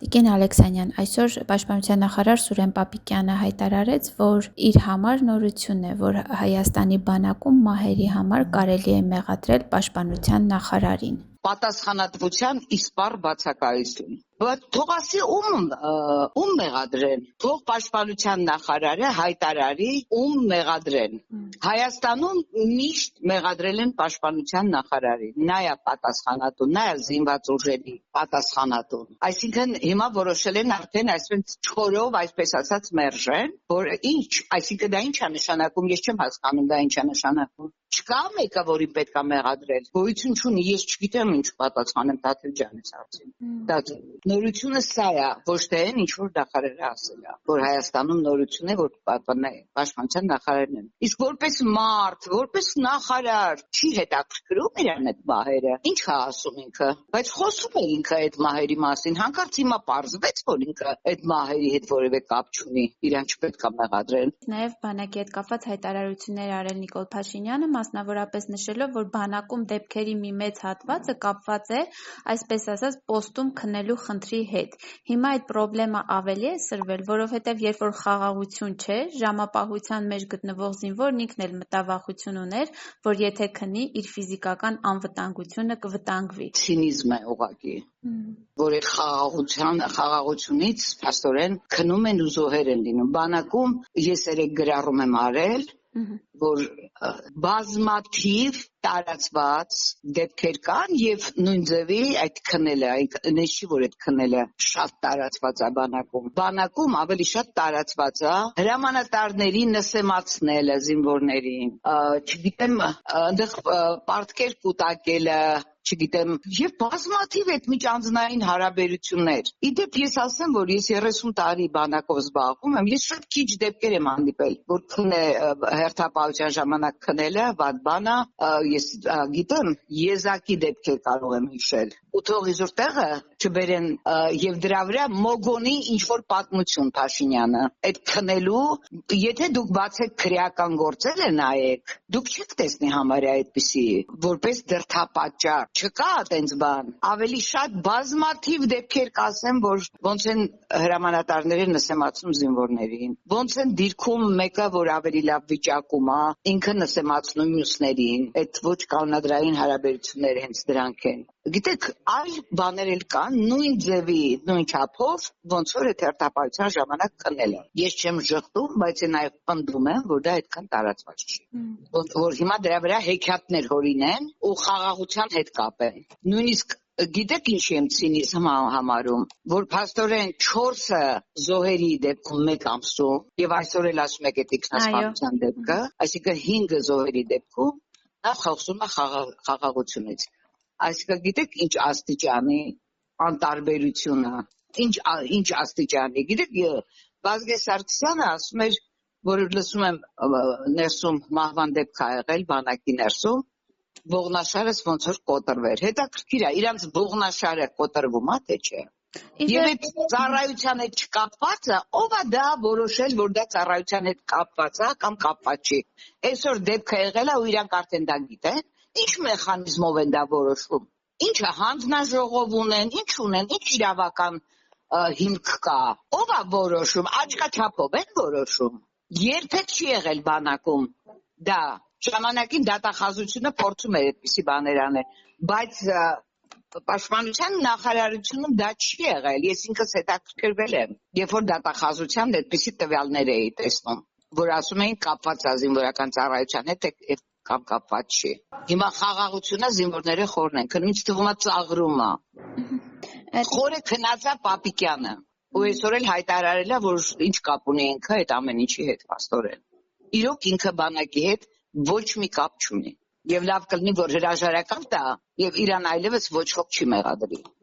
Տիկին Ալեքսանյան, այսօր Պաշտպանության նախարար Սուրեն Պապիկյանը հայտարարեց, որ իր համար նորություն է, որ Հայաստանի բանակում մահերի համար կարելի է մեղադրել Պաշտպանության նախարարին։ Պատասխանատվության իսպառ բացակայություն։ Թող ասի ում մեղադրեն, թող Պաշտպանության նախարարը հայտարարի ում մեղադրեն։ Հայաստանում միշտ մեղադրել են Պաշտպանության նախարարին, նա է պատասխանատու, նա է զինված ուժերի պատասխանատուն։ Այսինքն հիմա որոշել են արդեն այսպես չորով, այսպես ասած, մերժեն, որ այսինքն դա ինչ է նշանակում, ես չեմ հասկանում դա ինչ է նշանակում։ Չկա մեկը, որին պետք է մեղադրել։ Գոյություն չունի, ես չգիտեմ ինչ պատասխանեմ Տաթև ջանից հարցին։ Նորությունը սա է, ոչ թե այն ինչ որ նախարարը ասել է, որ Հայաստանում նորություն է, որ Պաշտպանության նախարարն են։ Իսկ որպես մարդ, որպես նախարար, չի հետաքրքրում իրան այդ մահերը։ Ինչ է ասում ինքը, բայց խոսում է ինքը այդ մահերի մասին, հանկարծ հիմա պարզվեց, որ ինքը այդ մահերի հետ որևէ կապ չունի, իրան չպետք է մեղադրեն։ Նաև բանակի հետ կապված հայտարարություններ արել Նիկոլ Փաշինյանը, մասնավորապես նշելով, որ բանակում դեպքերի մի մեծ հատվածը կապված է, այսպես ասած, պոստում քննելու խնդրի հետ։ Հիմա այդ պրոբլեմը ավելի է սրվել, որովհետև երբ որ խաղաղություն չէ, ժամապահության մեջ գտնվող զինվորն ինքն էլ մտավախություն ուներ, որ եթե քնի, իր ֆիզիկական անվտանգությունը կվտանգվի։ Ցինիզմ է ուղղակի, որ այդ խաղաղությունից փաստորեն քնում են ու զոհեր են լինում։ Բանակում ես երեք գրառում եմ արել, որ բազմաթիվ տարածված դեպքեր կան եւ նույն ձևի այդ քնելը, այնպես չի որ այդ քնելը շատ տարածված է բանակում ավելի շատ տարածված է հրամանատարների նսեմացնելը զինվորներին, չգիտեմ, այնտեղ պարտքեր կուտակելը, չգիտեմ, եւ բազմաթիվ այդ միջանձնային հարաբերություններ։ Իդեպ ես ասեմ, որ ես 30 տարի բանակով զբաղվում եմ, ես շատ քիչ դեպքեր եմ հանդիպել, որ հերթապահության ժամանակ քնելը վատ բան է, ես գիտեմ, եզակի դեպքեր կարող եմ հիշել։ Ու թող իզուր տեղը չբերեն եւ դրա վրա մոգոնի ինչ որ պատմություն Փաշինյանը։ Այդ քնելու, եթե դուք բացեք քրեական գործերը նայեք, դուք չեք տեսնի համարյա այդպիսի, որպես դրդապատճառ։ Չկա այդպես բան։ Ավելի շատ բազմաթիվ դեպքեր կասեմ, որ ոնց են հրամանատարները նսեմացնում զինվորներին, ոնց են դիրքում մեկը, որ ավելի լավ վիճակում է, ինքը նսեմացնում մյուսներին։ Այդ ոչ կանոնադրային հարաբերությունները հենց դրանք են։ Գիտեք, այլ բաներ էլ կան, նույն ձևի, նույն չափով, ոնց որ այդ հերթապահության ժամանակ քնել են։ Ես չեմ ժխտում, բայց նաև պնդում եմ, որ դա այդքան տարածված չի։ Որ հիմա դրա վրա հեքիաթներ հորինեն ու խաղաղության հետ կապեն։ Նույնիսկ գիտեք ինչի եմ ցինիզմ համարում, որ փաստորեն 4 զոհերի դեպքում 1 ամսում, եւ այսօր էլ ասում եք այդ ինքնասպանության դեպքը, այսինքն 5 զոհերի դեպքում նա խոսում է խաղաղությունից։ Այսինքն գիտեք ինչ աստիճանի անտարբերությունը, ինչ աստիճանի, գիտեք Վազգեն Սարգսյանը ասում էր, որ լսում եմ ներսում մահվան դեպք ա եղել բանակի ներսում, ողնաշարս ոնց որ կոտրվեր։ Հետաքրքիր է, իրանց ողնաշարը կոտրվում է թե չէ։ Եվ այդ ծառայության հետ չկապվածը, ով է դա որոշել, որ դա ծառայության հետ կապված է կամ կապված չի։ Այսօր դեպքը եղել է ու իրանք արդեն դա գիտեն։ Ինչ մեխանիզմով են դա որոշում։ Ինչը հանձնաժողով ունեն, ինչ ունեն, ինչ իրավական հիմք կա։ Ով է որոշում, աչքաչափով են որոշում։ Երբեք չի եղել բանակում դա։ Ժամանակին դատախազությունը փորձում էր այդպիսի բաներ անել, բայց Պաշտպանության նախարարությունում դա չի եղել։ Ես ինքս հետաքրքրվել եմ, երբ որ դատախազության այդպիսի տվյալներ էի տեսնում, որ ասում էին կապված է զինվորական ծառայության հետ կամ կապված չի։ Հիմա խաղաղությունը զինվորները խորն են, ինձ թվում է ծաղրում է։ Խորը քնած է Պապիկյանը, ու այսօր էլ հայտարարել է, որ ինչ կապ ունի ինքը այդ ամեն ինչի հետ փաստորեն։ Իրոք ինքը բանակի հետ ոչ մի կապ չունի։ Եվ լավ կլինի, որ հրաժարական տա, եւ իրան այլևս ոչ ոք չի մեղադրի։